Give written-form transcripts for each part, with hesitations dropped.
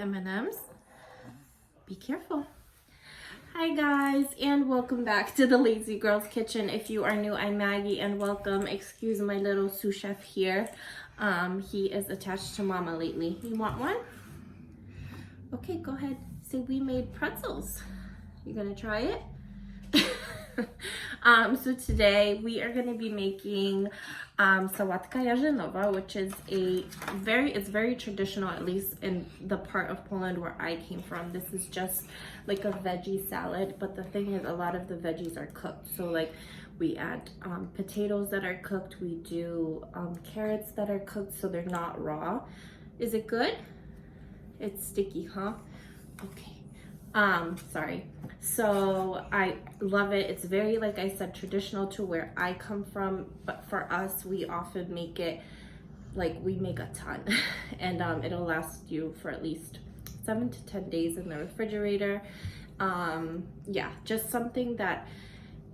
M&Ms. Be careful. Hi guys, and welcome back to the Lazy Girl's Kitchen. If you are new, I'm Maggie, and welcome. Excuse my little sous chef here. He is attached to Mama lately. You want one? Okay, go ahead. Say we made pretzels. You gonna try it? So today we are going to be making Sałatka Jarzynowa, which is it's very traditional, at least in the part of Poland where I came from. This is just like a veggie salad, but the thing is a lot of the veggies are cooked. So like we add potatoes that are cooked, we do carrots that are cooked so they're not raw. Is it good? It's sticky, huh? Okay. Sorry. So I love it. It's very, like I said, traditional to where I come from, but for us, we often make it, like we make a ton and it'll last you for at least 7 to 10 days in the refrigerator. Yeah, just something that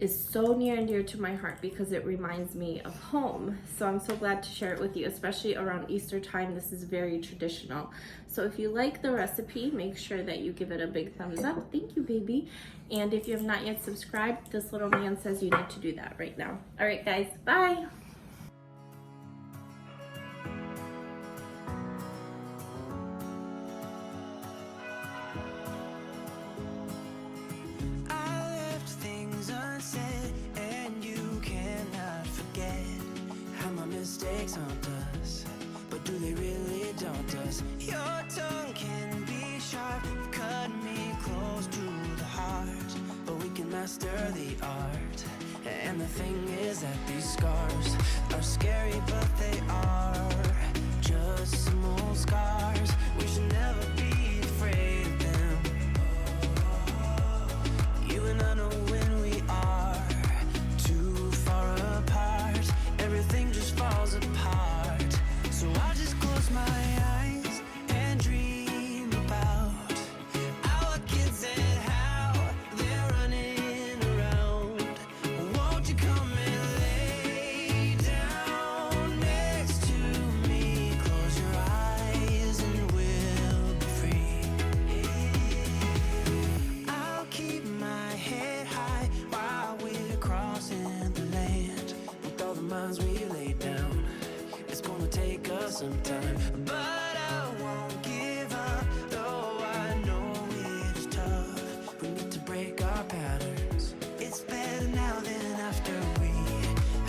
is so near and dear to my heart because it reminds me of home. So I'm so glad to share it with you, especially around Easter time. This is very traditional. So if you like the recipe, make sure that you give it a big thumbs up. Thank you, baby. And if you have not yet subscribed, this little man says you need to do that right now. All right, guys, bye. Mistakes haunt us, but do they really daunt us? Your tongue can be sharp, cut me close to the heart, but we can master the art. And the thing is that these scars are scary, but they are just some old scars. We should never be afraid of them. You and I know when we are too far apart, everything just falls apart. So I just close my eyes and dream about our kids and how they're running around. Won't you come and lay down next to me? Close your eyes and we'll be free. I'll keep my head high while we're crossing the land. With all the minds we lay down, it's gonna take us some time, but I won't give up, though I know it is tough. We need to break our patterns. It's better now than after we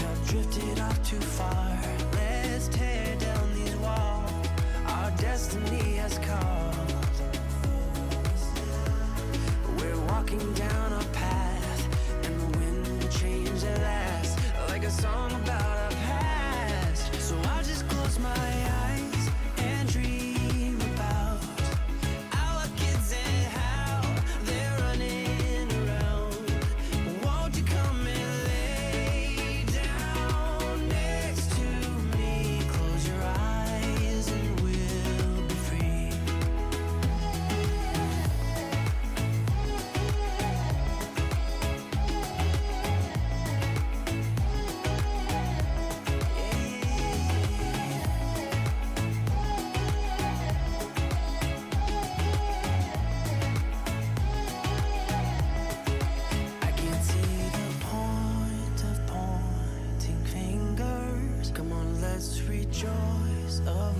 have drifted off too far. Let's tear down these walls our destiny has called. We're walking down a path, and the wind will change at last, like a song about our past. So I just close my eyes and dream about our kids and how they're running around. Won't you come and lay down next to me? Close your eyes and we'll be free. I can't see the point of pointing fingers. Come on, let's rejoice of